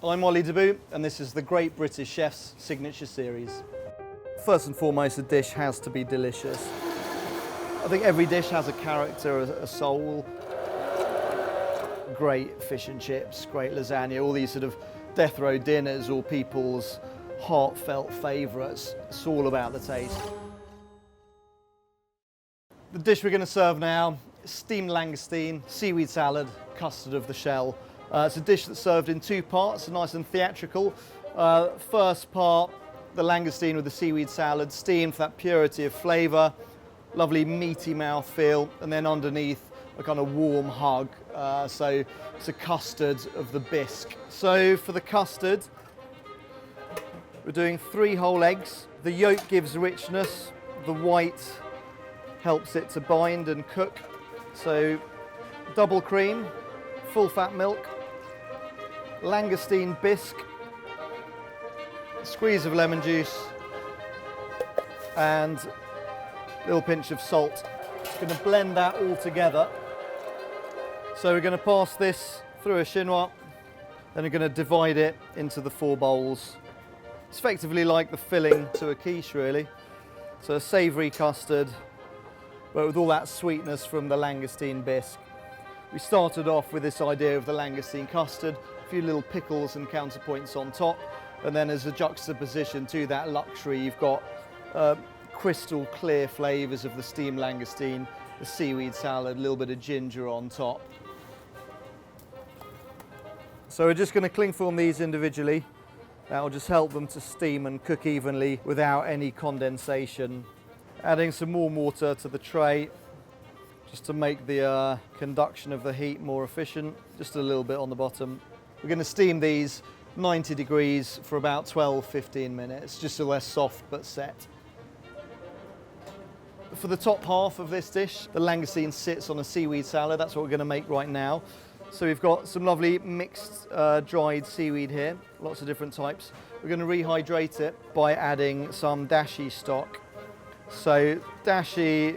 I'm Ollie Dabbous, and this is the Great British Chef's Signature Series. First and foremost, a dish has to be delicious. I think every dish has a character, a soul. Great fish and chips, great lasagna, all these sort of death row dinners or people's heartfelt favourites. It's all about the taste. The dish we're going to serve now is steamed langoustine, seaweed salad, custard of the shell. It's a dish that's served in two parts, nice and theatrical. First part, the langoustine with the seaweed salad, steamed for that purity of flavour, lovely meaty mouthfeel, and then underneath a kind of warm hug. So it's a custard of the bisque. So for the custard, we're doing 3 whole eggs. The yolk gives richness, the white helps it to bind and cook. So double cream, full fat milk, langoustine bisque, a squeeze of lemon juice, and a little pinch of salt. Just going to blend that all together. So we're going to pass this through a chinois, then we're going to divide it into the 4 bowls. It's effectively like the filling to a quiche, really. So a savoury custard, but with all that sweetness from the langoustine bisque. We started off with this idea of the langoustine custard, a few little pickles and counterpoints on top, and then as a juxtaposition to that luxury, you've got crystal clear flavours of the steamed langoustine, the seaweed salad, a little bit of ginger on top. So we're just going to cling film these individually. That will just help them to steam and cook evenly without any condensation. Adding some warm water to the tray, just to make the conduction of the heat more efficient, just a little bit on the bottom. We're going to steam these 90 degrees for about 12-15 minutes, just so they're soft but set. For the top half of this dish, the langoustine sits on a seaweed salad. That's what we're going to make right now. So we've got some lovely mixed dried seaweed here, lots of different types. We're going to rehydrate it by adding some dashi stock. So dashi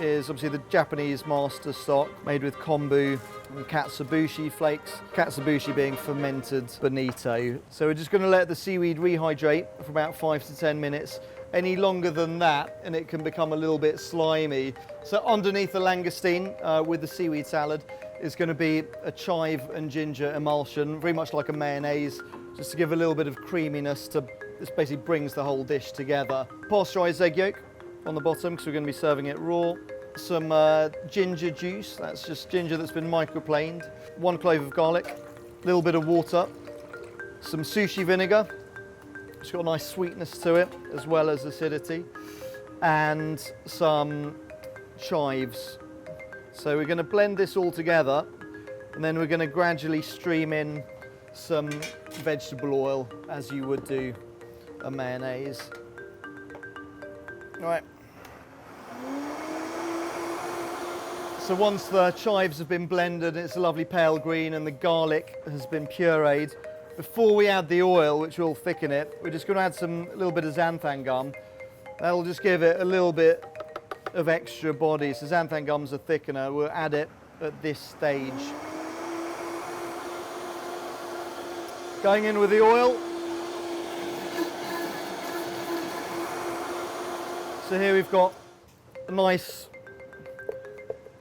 is obviously the Japanese master stock made with kombu and katsuobushi flakes, katsuobushi being fermented bonito. So we're just going to let the seaweed rehydrate for about 5 to 10 minutes. Any longer than that and it can become a little bit slimy. So underneath the langoustine with the seaweed salad is going to be a chive and ginger emulsion, very much like a mayonnaise, just to give a little bit of creaminess. This basically brings the whole dish together. Pasteurised egg yolk on the bottom because we're going to be serving it raw. Some ginger juice, that's just ginger that's been microplaned. 1 clove of garlic, a little bit of water, some sushi vinegar. It's got a nice sweetness to it as well as acidity, and some chives. So we're going to blend this all together and then we're going to gradually stream in some vegetable oil as you would do a mayonnaise. All right. So once the chives have been blended, it's a lovely pale green and the garlic has been pureed. Before we add the oil, which will thicken it, we're just going to add a little bit of xanthan gum. That'll just give it a little bit of extra body. So xanthan gum's a thickener. We'll add it at this stage. Going in with the oil. So here we've got a nice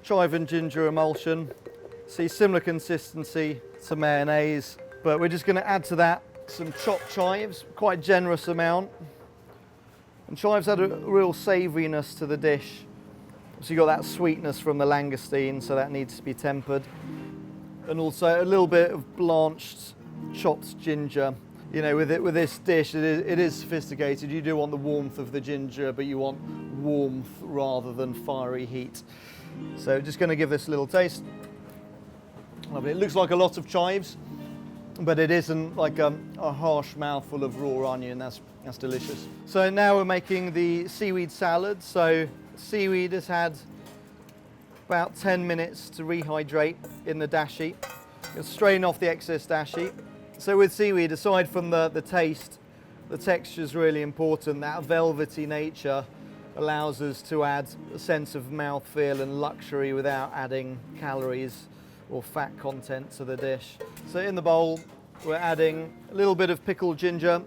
chive and ginger emulsion. See, similar consistency to mayonnaise, but we're just going to add to that some chopped chives, quite a generous amount. And chives add a real savouriness to the dish. So you've got that sweetness from the langoustine, so that needs to be tempered. And also a little bit of blanched chopped ginger. You know, with this dish, it is sophisticated. You do want the warmth of the ginger, but you want warmth rather than fiery heat. So just going to give this a little taste. Lovely. It looks like a lot of chives, but it isn't like a harsh mouthful of raw onion. That's delicious. So now we're making the seaweed salad. So seaweed has had about 10 minutes to rehydrate in the dashi. You'll strain off the excess dashi. So with seaweed, aside from the taste, the texture is really important. That velvety nature allows us to add a sense of mouthfeel and luxury without adding calories or fat content to the dish. So in the bowl, we're adding a little bit of pickled ginger.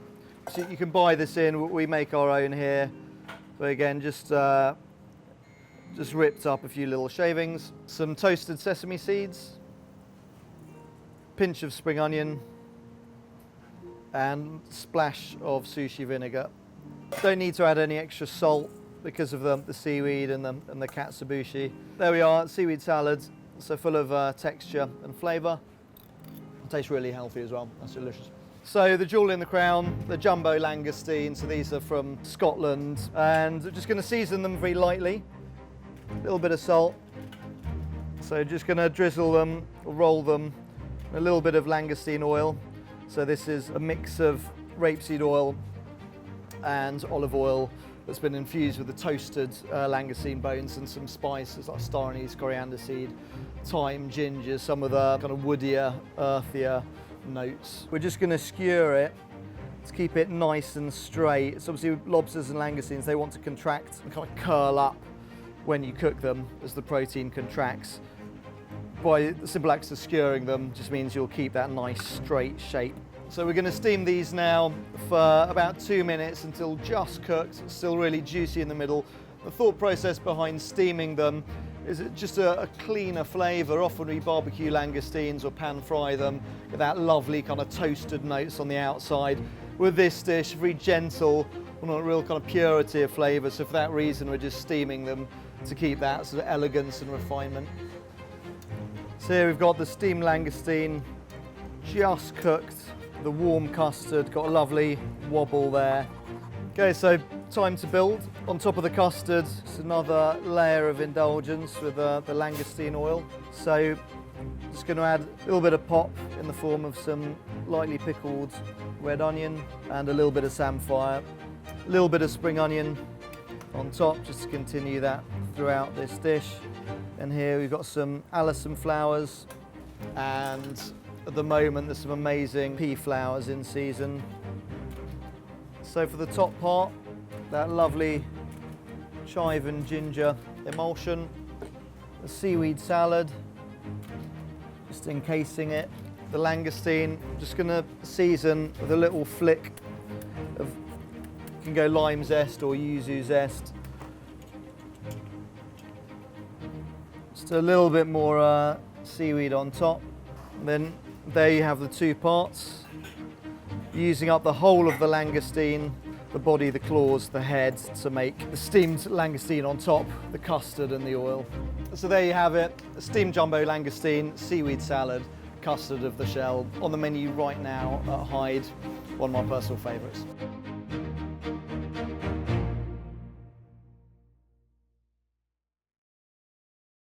So you can buy this in, we make our own here. But again, just ripped up a few little shavings. Some toasted sesame seeds, pinch of spring onion, and splash of sushi vinegar. Don't need to add any extra salt because of the seaweed and the katsuobushi. There we are, seaweed salad, so full of texture and flavour. It tastes really healthy as well, that's delicious. So the jewel in the crown, the jumbo langoustine, so these are from Scotland, and I'm just going to season them very lightly. A little bit of salt. So just going to drizzle them, or roll them, a little bit of langoustine oil. So this is a mix of rapeseed oil and olive oil that's been infused with the toasted langoustine bones and some spices like star anise, coriander seed, thyme, ginger, some of the kind of woodier, earthier notes. We're just going to skewer it to keep it nice and straight. So obviously lobsters and langoustines, they want to contract and kind of curl up when you cook them as the protein contracts. By the simple act of skewering them just means you'll keep that nice straight shape. So we're going to steam these now for about 2 minutes until just cooked, still really juicy in the middle. The thought process behind steaming them is it just a cleaner flavour. Often we barbecue langoustines or pan fry them with that lovely kind of toasted notes on the outside. With this dish, very gentle, not a real kind of purity of flavour, so for that reason we're just steaming them to keep that sort of elegance and refinement. So here we've got the steamed langoustine, just cooked. The warm custard, got a lovely wobble there. Okay, so time to build. On top of the custard, it's another layer of indulgence with the langoustine oil. So just going to add a little bit of pop in the form of some lightly pickled red onion and a little bit of samphire. A little bit of spring onion on top just to continue that throughout this dish. And here we've got some allicin flowers, and at the moment there's some amazing pea flowers in season. So for the top part, that lovely chive and ginger emulsion, the seaweed salad, just encasing it. The langoustine, just going to season with a little flick of, you can go lime zest or yuzu zest. Just a little bit more seaweed on top. And then there you have the two parts. Using up the whole of the langoustine, the body, the claws, the head, to make the steamed langoustine on top, the custard and the oil. So there you have it, a steamed jumbo langoustine, seaweed salad, custard of the shell, on the menu right now at Hyde, one of my personal favourites.